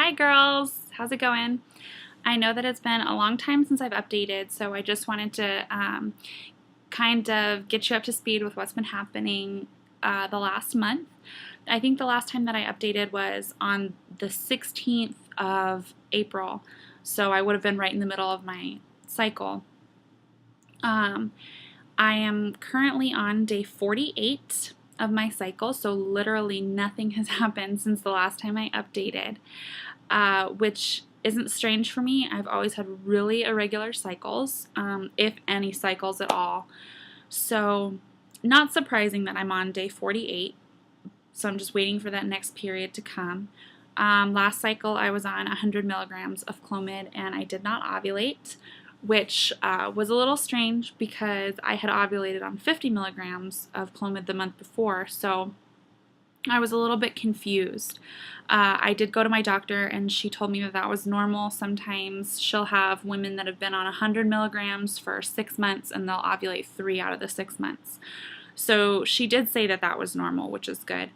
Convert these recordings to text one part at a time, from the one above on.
Hi girls, how's it going? I know that it's been a long time since I've updated, so I just wanted to kind of get you up to speed with what's been happening the last month. I think the last time that I updated was on the 16th of April, so I would have been right in the middle of my cycle. I am currently on day 48 of my cycle, so literally nothing has happened since the last time I updated, which isn't strange for me. I've always had really irregular cycles, if any cycles at all. So not surprising that I'm on day 48, so I'm just waiting for that next period to come. Last cycle I was on 100 milligrams of Clomid and I did not ovulate, which was a little strange because I had ovulated on 50 milligrams of Clomid the month before, so I was a little bit confused. I did go to my doctor and she told me that that was normal. Sometimes she'll have women that have been on 100 milligrams for 6 months and they'll ovulate 3 out of the 6 months. So she did say that that was normal, which is good.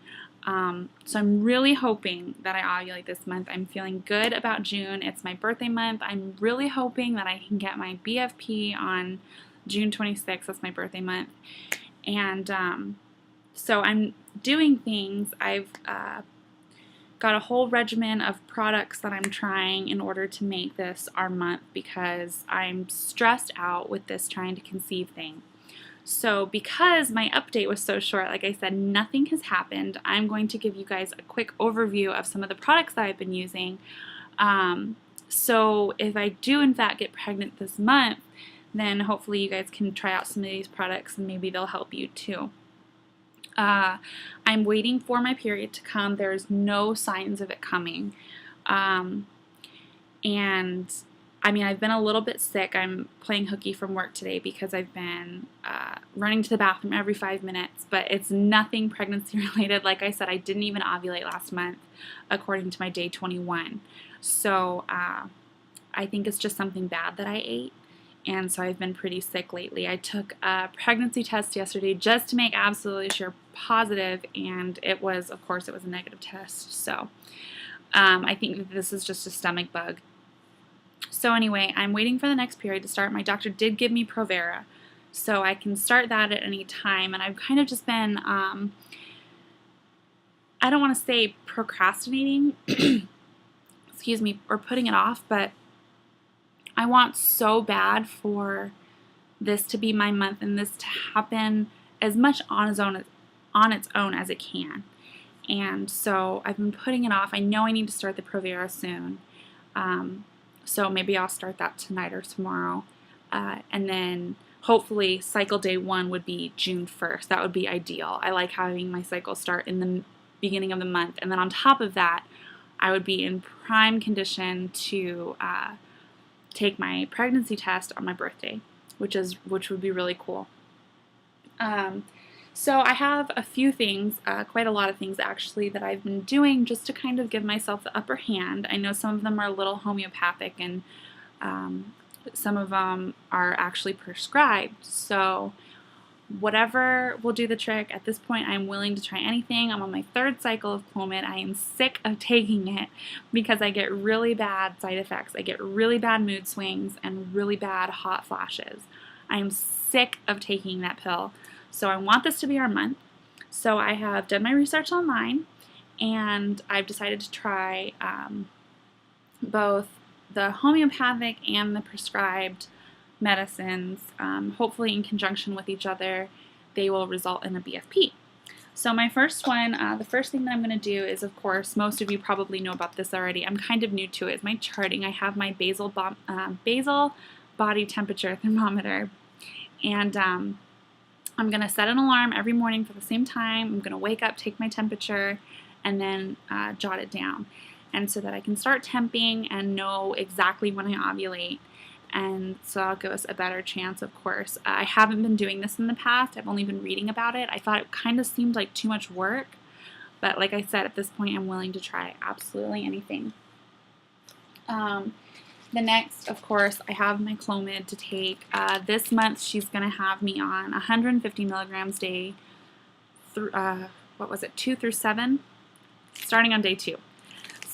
So I'm really hoping that I ovulate this month. I'm feeling good about June. It's my birthday month. I'm really hoping that I can get my BFP on June 26th. That's my birthday month. And so I'm doing things. I've got a whole regimen of products that I'm trying in order to make this our month because I'm stressed out with this trying to conceive thing. So because my update was so short, like I said, nothing has happened. I'm going to give you guys a quick overview of some of the products that I've been using. So if I do in fact get pregnant this month, then hopefully you guys can try out some of these products and maybe they'll help you too. I'm waiting for my period to come. There's no signs of it coming. And I mean, I've been a little bit sick. I'm playing hooky from work today because I've been running to the bathroom every 5 minutes, but it's nothing pregnancy related. Like I said, I didn't even ovulate last month according to my day 21. So I think it's just something bad that I ate. And so I've been pretty sick lately. I took a pregnancy test yesterday just to make absolutely sure positive, and it was, of course, it was a negative test. So I think that this is just a stomach bug. So anyway, I'm waiting for the next period to start. My doctor did give me Provera, so I can start that at any time. And I've kind of just been, I don't want to say procrastinating, excuse me, or putting it off, but I want so bad for this to be my month and this to happen as much on its own as it can. And so I've been putting it off. I know I need to start the Provera soon. So maybe I'll start that tonight or tomorrow. And then hopefully cycle day 1 would be June 1st. That would be ideal. I like having my cycle start in the beginning of the month. And then on top of that, I would be in prime condition to take my pregnancy test on my birthday, which would be really cool. So I have a few things, quite a lot of things actually, that I've been doing just to kind of give myself the upper hand. I know some of them are a little homeopathic and some of them are actually prescribed. So whatever will do the trick. At this point, I'm willing to try anything. I'm on my 3rd cycle of Clomid. I am sick of taking it because I get really bad side effects. I get really bad mood swings and really bad hot flashes. I am sick of taking that pill. So I want this to be our month. So I have done my research online and I've decided to try both the homeopathic and the prescribed medicines. Hopefully in conjunction with each other, they will result in a BFP. So my first one, the first thing that I'm going to do is, of course, most of you probably know about this already. I'm kind of new to it. Is my charting. I have my basal body temperature thermometer, and I'm going to set an alarm every morning for the same time. I'm going to wake up, take my temperature, and then jot it down, and so that I can start temping and know exactly when I ovulate. And so that'll give us a better chance, of course. I haven't been doing this in the past. I've only been reading about it. I thought it kind of seemed like too much work, but like I said, at this point, I'm willing to try absolutely anything. The next, of course, I have my Clomid to take. This month, she's going to have me on 150 milligrams day, through, 2 through 7, starting on day 2.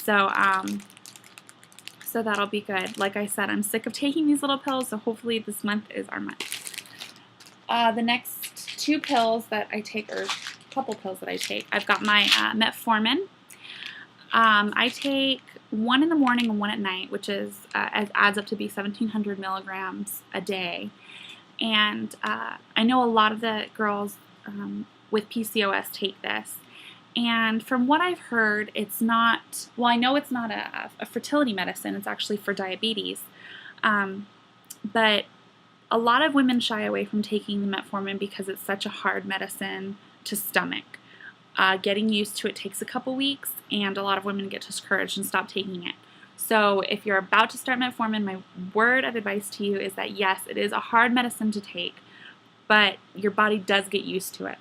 So So that'll be good. Like I said, I'm sick of taking these little pills, so hopefully this month is our month. The next two pills that I take, or a couple pills that I take, I've got my metformin. I take one in the morning and one at night, which is adds up to be 1,700 milligrams a day. And I know a lot of the girls with PCOS take this. And from what I've heard, it's not, well, I know it's not a fertility medicine. It's actually for diabetes. But a lot of women shy away from taking the metformin because it's such a hard medicine to stomach. Getting used to it takes a couple weeks, and a lot of women get discouraged and stop taking it. So if you're about to start metformin, my word of advice to you is that yes, it is a hard medicine to take, but your body does get used to it.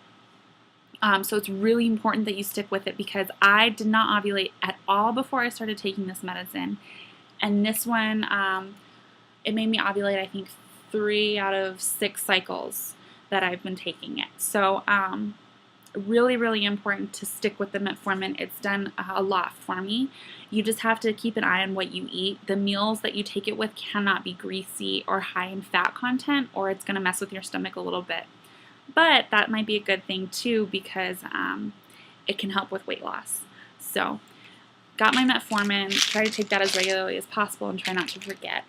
So it's really important that you stick with it, because I did not ovulate at all before I started taking this medicine. And this one, it made me ovulate, I think, 3 out of 6 cycles that I've been taking it. So really, really important to stick with the metformin. It's done a lot for me. You just have to keep an eye on what you eat. The meals that you take it with cannot be greasy or high in fat content, or it's going to mess with your stomach a little bit. But that might be a good thing too, because it can help with weight loss. So got my metformin, try to take that as regularly as possible and try not to forget.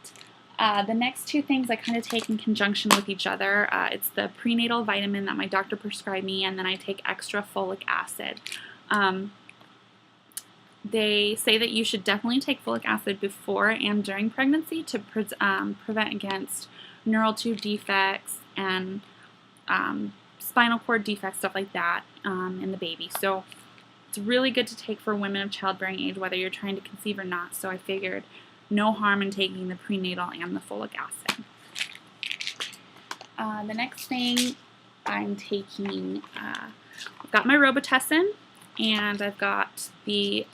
The next two things I kind of take in conjunction with each other. It's the prenatal vitamin that my doctor prescribed me, and then I take extra folic acid. They say that you should definitely take folic acid before and during pregnancy to prevent against neural tube defects and spinal cord defects, stuff like that, in the baby. So it's really good to take for women of childbearing age, whether you're trying to conceive or not. So I figured no harm in taking the prenatal and the folic acid. The next thing I'm taking, I've got my Robitussin, and I've got the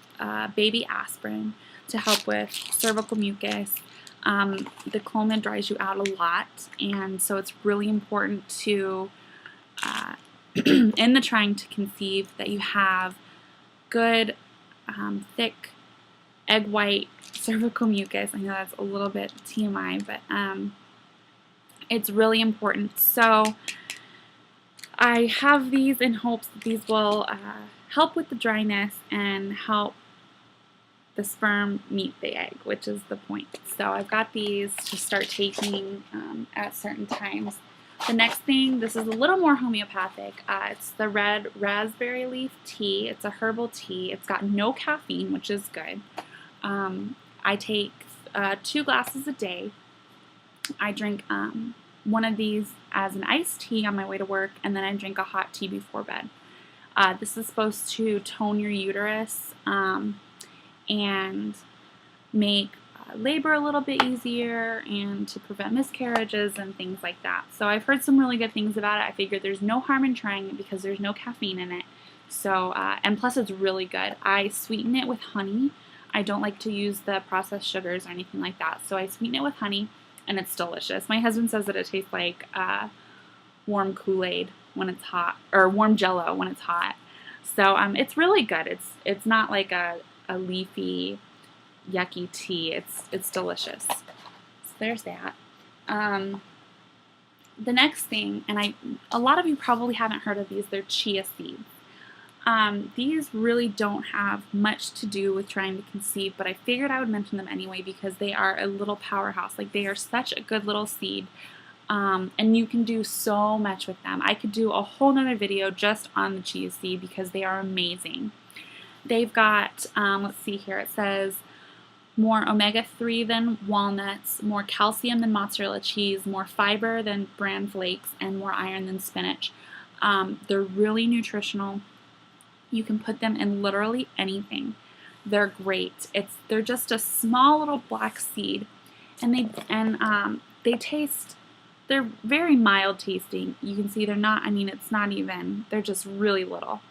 baby aspirin to help with cervical mucus. The Clomid dries you out a lot, and so it's really important to, in the trying to conceive, that you have good, thick, egg white cervical mucus. I know that's a little bit TMI, but it's really important. So I have these in hopes that these will help with the dryness and help the sperm meet the egg, which is the point. So I've got these to start taking at certain times. The next thing, this is a little more homeopathic. It's the red raspberry leaf tea. It's a herbal tea. It's got no caffeine, which is good. I take 2 glasses a day. I drink one of these as an iced tea on my way to work, and then I drink a hot tea before bed. This is supposed to tone your uterus and make labor a little bit easier and to prevent miscarriages and things like that. So I've heard some really good things about it. I figured there's no harm in trying it because there's no caffeine in it. So, and plus it's really good. I sweeten it with honey. I don't like to use the processed sugars or anything like that. So I sweeten it with honey, and it's delicious. My husband says that it tastes like warm Kool-Aid when it's hot, or warm Jell-O when it's hot. So it's really good. It's not like a leafy, yucky tea. It's delicious. So there's that. The next thing, and a lot of you probably haven't heard of these, they're chia seeds. These really don't have much to do with trying to conceive, but I figured I would mention them anyway because they are a little powerhouse. Like, they are such a good little seed, and you can do so much with them. I could do a whole nother video just on the chia seed because they are amazing. They've got, let's see here, it says more omega-3 than walnuts, more calcium than mozzarella cheese, more fiber than bran flakes, and more iron than spinach. They're really nutritional. You can put them in literally anything. They're great. They're just a small little black seed, and they taste. They're very mild tasting. You can see they're not. I mean, it's not even. They're just really little.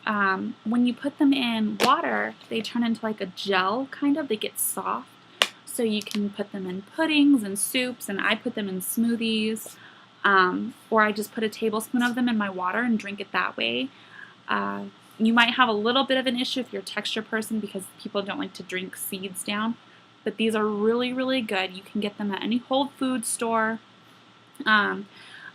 When you put them in water, they turn into like a gel kind of. They get soft, so you can put them in puddings and soups, and I put them in smoothies, or I just put a tablespoon of them in my water and drink it that way. You might have a little bit of an issue if you're a texture person because people don't like to drink seeds down, but these are really, really good. You can get them at any Whole Foods store. I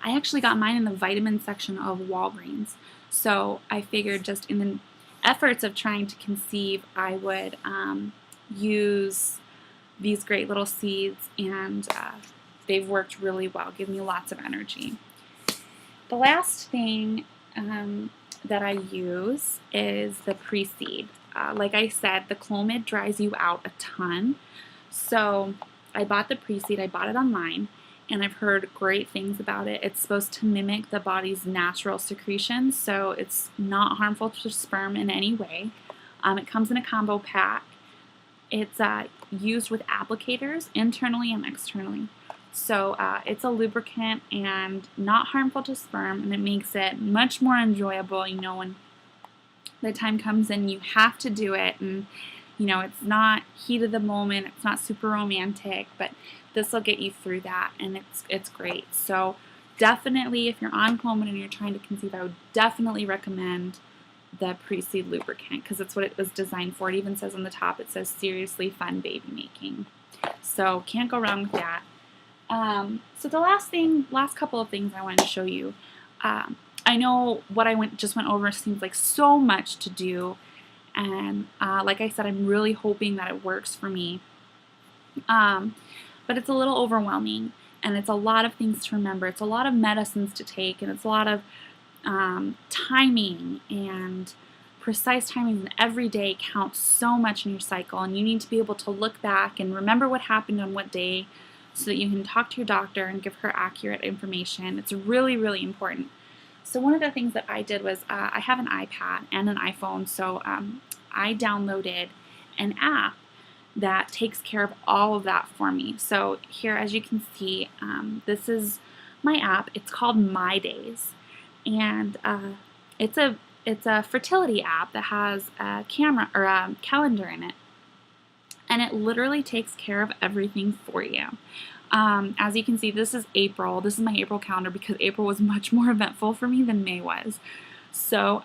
actually got mine in the vitamin section of Walgreens. So I figured just in the efforts of trying to conceive, I would use these great little seeds, and they've worked really well, give me lots of energy. The last thing that I use is the pre-seed. Like I said, the Clomid dries you out a ton. So I bought the pre-seed, I bought it online, and I've heard great things about it. It's supposed to mimic the body's natural secretions, so it's not harmful to sperm in any way. It comes in a combo pack. It's used with applicators internally and externally. So it's a lubricant and not harmful to sperm, and it makes it much more enjoyable, you know, when the time comes and you have to do it, and you know, it's not heat of the moment, it's not super romantic, but this will get you through that, and it's great. So definitely, if you're on Clomid and you're trying to conceive, I would definitely recommend the pre-seed lubricant, because it's what it was designed for. It even says on the top, it says seriously fun baby making. So can't go wrong with that. So the last couple of things I wanted to show you. I know what I just went over seems like so much to do, and like I said, I'm really hoping that it works for me. But it's a little overwhelming, and it's a lot of things to remember. It's a lot of medicines to take, and it's a lot of timing, and precise timing, and every day counts so much in your cycle, and you need to be able to look back and remember what happened on what day so that you can talk to your doctor and give her accurate information. It's really, really important. So one of the things that I did was I have an iPad and an iPhone, so I downloaded an app that takes care of all of that for me. So here, as you can see, this is my app. It's called My Days, and it's a fertility app that has a camera or a calendar in it, and it literally takes care of everything for you. As you can see, this is April. This is my April calendar because April was much more eventful for me than May was. So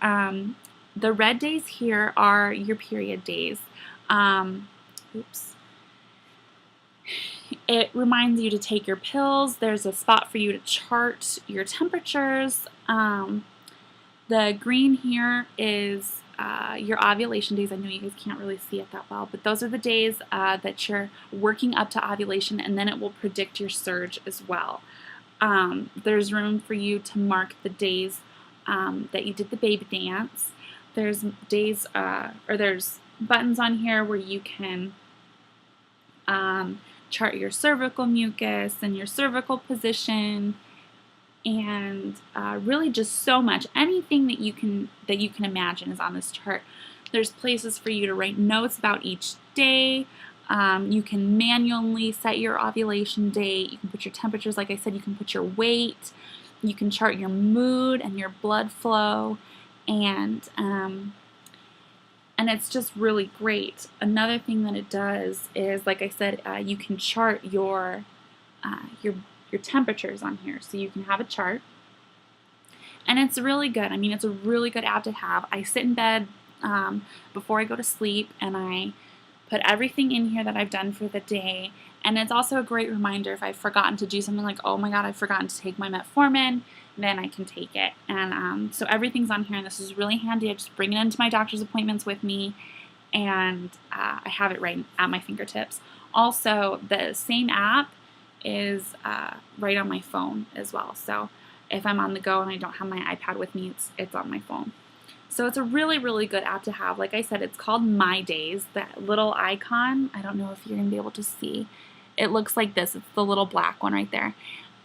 the red days here are your period days. Oops. It reminds you to take your pills. There's a spot for you to chart your temperatures. The green here is your ovulation days. I know you guys can't really see it that well, but those are the days that you're working up to ovulation, and then it will predict your surge as well. There's room for you to mark the days that you did the baby dance. There's days, or there's buttons on here where you can chart your cervical mucus and your cervical position, and really just so much. Anything that you can imagine is on this chart. There's places for you to write notes about each day. You can manually set your ovulation date. You can put your temperatures, like I said, you can put your weight. You can chart your mood and your blood flow, and it's just really great. Another thing that it does is, like I said, you can chart your temperatures on here, so you can have a chart, and it's really good. I mean, it's a really good app to have. I sit in bed before I go to sleep, and I put everything in here that I've done for the day, and it's also a great reminder if I've forgotten to do something, like, oh my god, I've forgotten to take my metformin, then I can take it. And so everything's on here, and this is really handy. I just bring it into my doctor's appointments with me, and I have it right at my fingertips. Also, the same app is right on my phone as well. So if I'm on the go and I don't have my iPad with me, it's on my phone. So it's a really, really good app to have. Like I said, it's called My Days. That little icon, I don't know if you're going to be able to see. It looks like this. It's the little black one right there.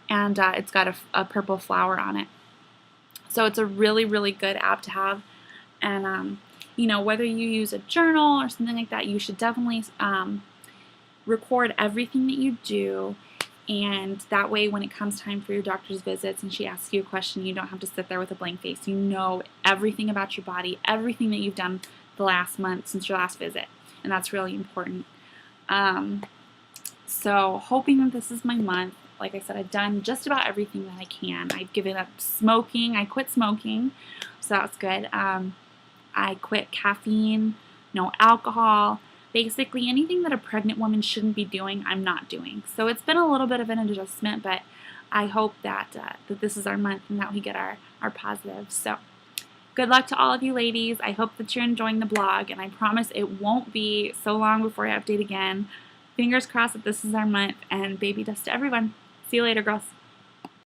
And it's got a purple flower on it. So it's a really, really good app to have. And, you know, whether you use a journal or something like that, you should definitely record everything that you do. And that way, when it comes time for your doctor's visits and she asks you a question, you don't have to sit there with a blank face. You know everything about your body, everything that you've done the last month since your last visit. And that's really important. So hoping that this is my month. Like I said, I've done just about everything that I can. I've given up smoking. I quit smoking, so that's good. I quit caffeine, no alcohol. basically anything that a pregnant woman shouldn't be doing, I'm not doing. So it's been a little bit of an adjustment, but I hope that that this is our month and that we get our positives. So good luck to all of you ladies. I hope that you're enjoying the blog, and I promise it won't be so long before I update again. Fingers crossed that this is our month, and baby dust to everyone. See you later, girls.